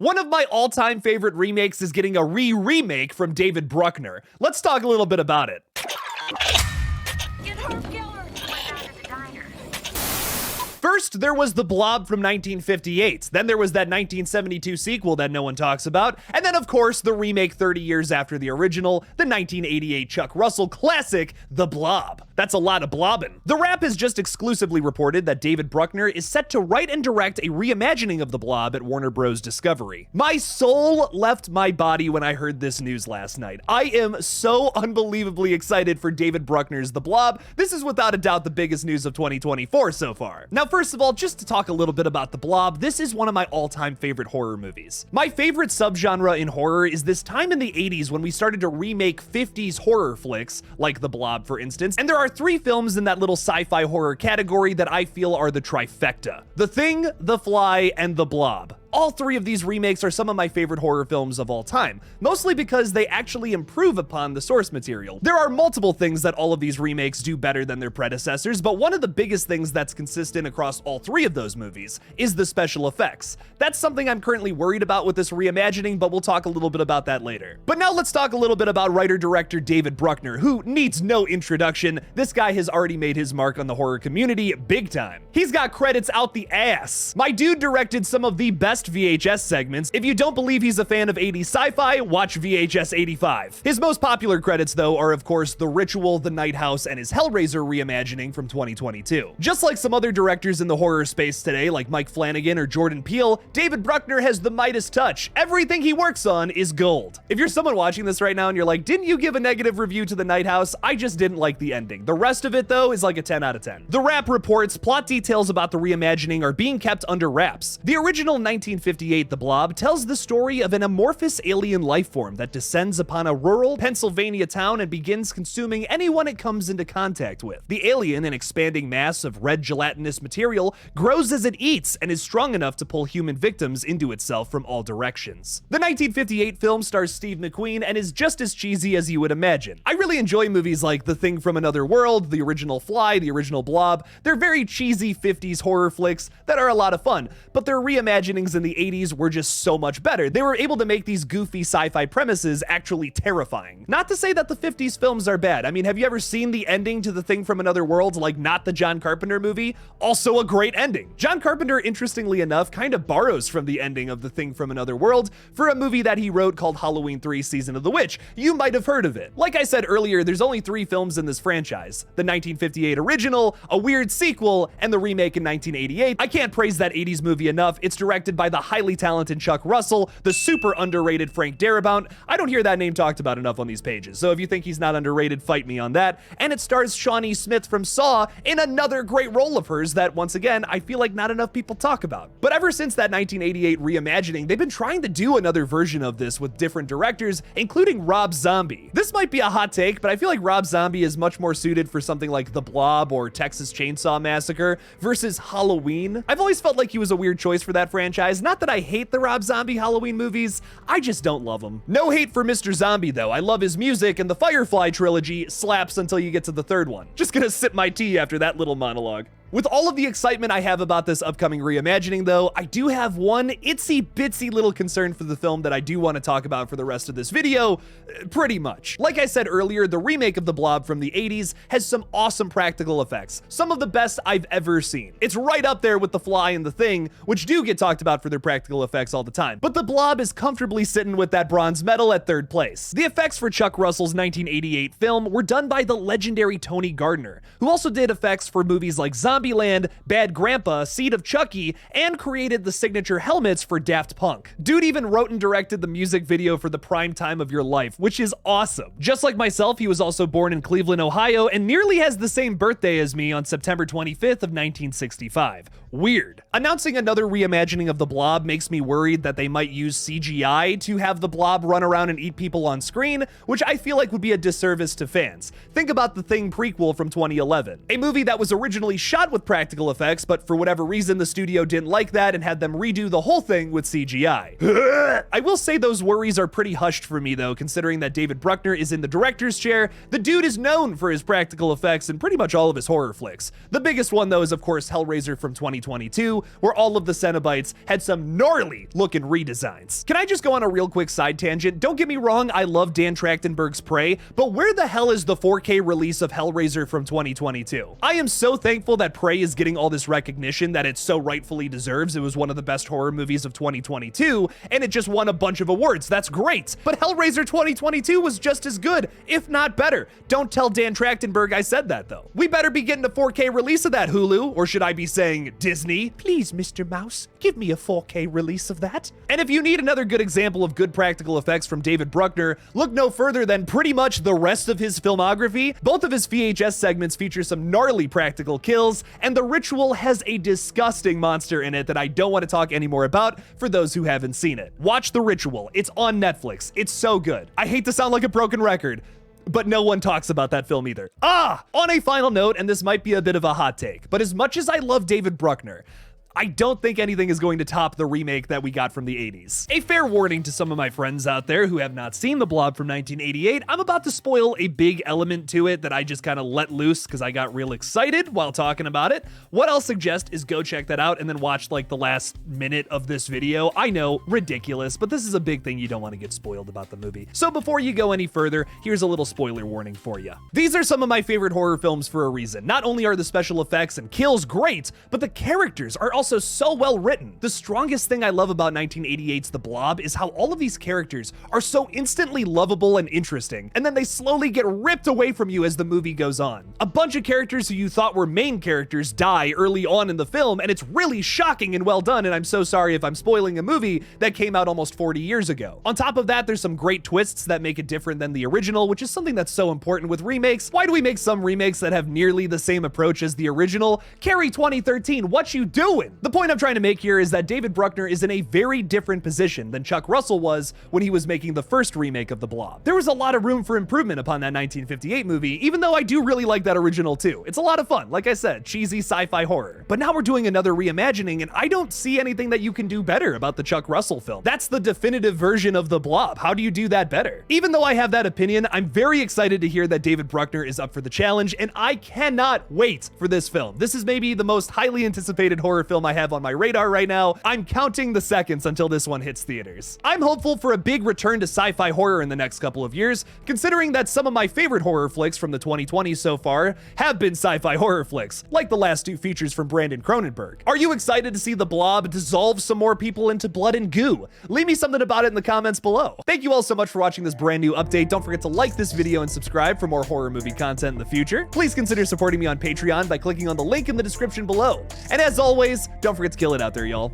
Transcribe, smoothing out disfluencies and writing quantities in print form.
One of my all-time favorite remakes is getting a remake from David Bruckner. Let's talk a little bit about it. Get her killer! Went out of the diner. First, there was The Blob from 1958. Then there was that 1972 sequel that no one talks about. And then, of course, the remake 30 years after the original, the 1988 Chuck Russell classic, The Blob. That's a lot of blobbing. The Wrap has just exclusively reported that David Bruckner is set to write and direct a reimagining of The Blob at Warner Bros. Discovery. My soul left my body when I heard this news last night. I am so unbelievably excited for David Bruckner's The Blob. This is without a doubt the biggest news of 2024 so far. Now, first of all, just to talk a little bit about The Blob, this is one of my all-time favorite horror movies. My favorite subgenre in horror is this time in the 80s when we started to remake 50s horror flicks, like The Blob, for instance, and there are 3 films in that little sci-fi horror category that I feel are the trifecta: The Thing, The Fly, and The Blob. All 3 of these remakes are some of my favorite horror films of all time, mostly because they actually improve upon the source material. There are multiple things that all of these remakes do better than their predecessors, but one of the biggest things that's consistent across all 3 of those movies is the special effects. That's something I'm currently worried about with this reimagining, but we'll talk a little bit about that later. But now let's talk a little bit about writer-director David Bruckner, who needs no introduction. This guy has already made his mark on the horror community big time. He's got credits out the ass. My dude directed some of the best VHS segments. If you don't believe he's a fan of 80s sci-fi, watch VHS 85. His most popular credits, though, are of course The Ritual, The Night House, and his Hellraiser reimagining from 2022. Just like some other directors in the horror space today, like Mike Flanagan or Jordan Peele, David Bruckner has the Midas touch. Everything he works on is gold. If you're someone watching this right now and you're like, didn't you give a negative review to The Night House? I just didn't like the ending. The rest of it, though, is like a 10 out of 10. The Wrap reports plot details about the reimagining are being kept under wraps. The original 1958 The Blob tells the story of an amorphous alien life form that descends upon a rural Pennsylvania town and begins consuming anyone it comes into contact with. The alien, an expanding mass of red gelatinous material, grows as it eats and is strong enough to pull human victims into itself from all directions. The 1958 film stars Steve McQueen and is just as cheesy as you would imagine. I really enjoy movies like The Thing from Another World, the original Fly, the original Blob. They're very cheesy 50s horror flicks that are a lot of fun, but their reimaginings in the 80s were just so much better. They were able to make these goofy sci-fi premises actually terrifying. Not to say that the 50s films are bad. I mean, have you ever seen the ending to The Thing from Another World, like not the John Carpenter movie? Also a great ending. John Carpenter, interestingly enough, kind of borrows from the ending of The Thing from Another World for a movie that he wrote called Halloween 3: Season of the Witch. You might have heard of it. Like I said earlier, there's only 3 films in this franchise: the 1958 original, a weird sequel, and the remake in 1988. I can't praise that 80s movie enough. It's directed by the highly talented Chuck Russell, the super underrated Frank Darabont. I don't hear that name talked about enough on these pages, so if you think he's not underrated, fight me on that. And it stars Shawnee Smith from Saw in another great role of hers that, once again, I feel like not enough people talk about. But ever since that 1988 reimagining, they've been trying to do another version of this with different directors, including Rob Zombie. This might be a hot take, but I feel like Rob Zombie is much more suited for something like The Blob or Texas Chainsaw Massacre versus Halloween. I've always felt like he was a weird choice for that franchise. Not that I hate the Rob Zombie Halloween movies, I just don't love them. No hate for Mr. Zombie though. I love his music, and the Firefly trilogy slaps until you get to the 3rd one. Just gonna sip my tea after that little monologue. With all of the excitement I have about this upcoming reimagining though, I do have one itsy bitsy little concern for the film that I do want to talk about for the rest of this video, pretty much. Like I said earlier, the remake of The Blob from the 80s has some awesome practical effects, some of the best I've ever seen. It's right up there with The Fly and The Thing, which do get talked about for their practical effects all the time. But The Blob is comfortably sitting with that bronze medal at 3rd place. The effects for Chuck Russell's 1988 film were done by the legendary Tony Gardner, who also did effects for movies like Zombieland, Bad Grandpa, Seed of Chucky, and created the signature helmets for Daft Punk. Dude even wrote and directed the music video for The Prime Time of Your Life, which is awesome. Just like myself, he was also born in Cleveland, Ohio, and nearly has the same birthday as me on September 25th of 1965. Weird. Announcing another reimagining of The Blob makes me worried that they might use CGI to have the Blob run around and eat people on screen, which I feel like would be a disservice to fans. Think about The Thing prequel from 2011, a movie that was originally shot with practical effects, but for whatever reason the studio didn't like that and had them redo the whole thing with CGI. I will say those worries are pretty hushed for me though, considering that David Bruckner is in the director's chair. The dude is known for his practical effects in pretty much all of his horror flicks. The biggest one though is of course Hellraiser from 2022, 2022, where all of the Cenobites had some gnarly looking redesigns. Can I just go on a real quick side tangent? Don't get me wrong, I love Dan Trachtenberg's Prey, but where the hell is the 4K release of Hellraiser from 2022? I am so thankful that Prey is getting all this recognition that it so rightfully deserves. It was one of the best horror movies of 2022, and it just won a bunch of awards. That's great. But Hellraiser 2022 was just as good, if not better. Don't tell Dan Trachtenberg I said that, though. We better be getting a 4K release of that, Hulu, or should I be saying Disney? Please, Mr. Mouse, give me a 4K release of that. And if you need another good example of good practical effects from David Bruckner, look no further than pretty much the rest of his filmography. Both of his VHS segments feature some gnarly practical kills, and The Ritual has a disgusting monster in it that I don't want to talk anymore about for those who haven't seen it. Watch The Ritual. It's on Netflix. It's so good. I hate to sound like a broken record, but no one talks about that film either. On a final note, and this might be a bit of a hot take, but as much as I love David Bruckner, I don't think anything is going to top the remake that we got from the 80s. A fair warning to some of my friends out there who have not seen The Blob from 1988, I'm about to spoil a big element to it that I just kind of let loose because I got real excited while talking about it. What I'll suggest is go check that out and then watch like the last minute of this video. I know, ridiculous, but this is a big thing you don't want to get spoiled about the movie. So before you go any further, here's a little spoiler warning for you. These are some of my favorite horror films for a reason. Not only are the special effects and kills great, but the characters are also so well written. The strongest thing I love about 1988's The Blob is how all of these characters are so instantly lovable and interesting, and then they slowly get ripped away from you as the movie goes on. A bunch of characters who you thought were main characters die early on in the film, and it's really shocking and well done, and I'm so sorry if I'm spoiling a movie that came out almost 40 years ago. On top of that, there's some great twists that make it different than the original, which is something that's so important with remakes. Why do we make some remakes that have nearly the same approach as the original? Carrie 2013, what you doing? The point I'm trying to make here is that David Bruckner is in a very different position than Chuck Russell was when he was making the first remake of The Blob. There was a lot of room for improvement upon that 1958 movie, even though I do really like that original too. It's a lot of fun, like I said, cheesy sci-fi horror. But now we're doing another reimagining, and I don't see anything that you can do better about the Chuck Russell film. That's the definitive version of The Blob. How do you do that better? Even though I have that opinion, I'm very excited to hear that David Bruckner is up for the challenge, and I cannot wait for this film. This is maybe the most highly anticipated horror film I have on my radar right now. I'm counting the seconds until this one hits theaters. I'm hopeful for a big return to sci-fi horror in the next couple of years, considering that some of my favorite horror flicks from the 2020s so far have been sci-fi horror flicks, like the last two features from Brandon Cronenberg. Are you excited to see The Blob dissolve some more people into blood and goo? Leave me something about it in the comments below. Thank you all so much for watching this brand new update. Don't forget to like this video and subscribe for more horror movie content in the future. Please consider supporting me on Patreon by clicking on the link in the description below. And as always, don't forget to kill it out there, y'all.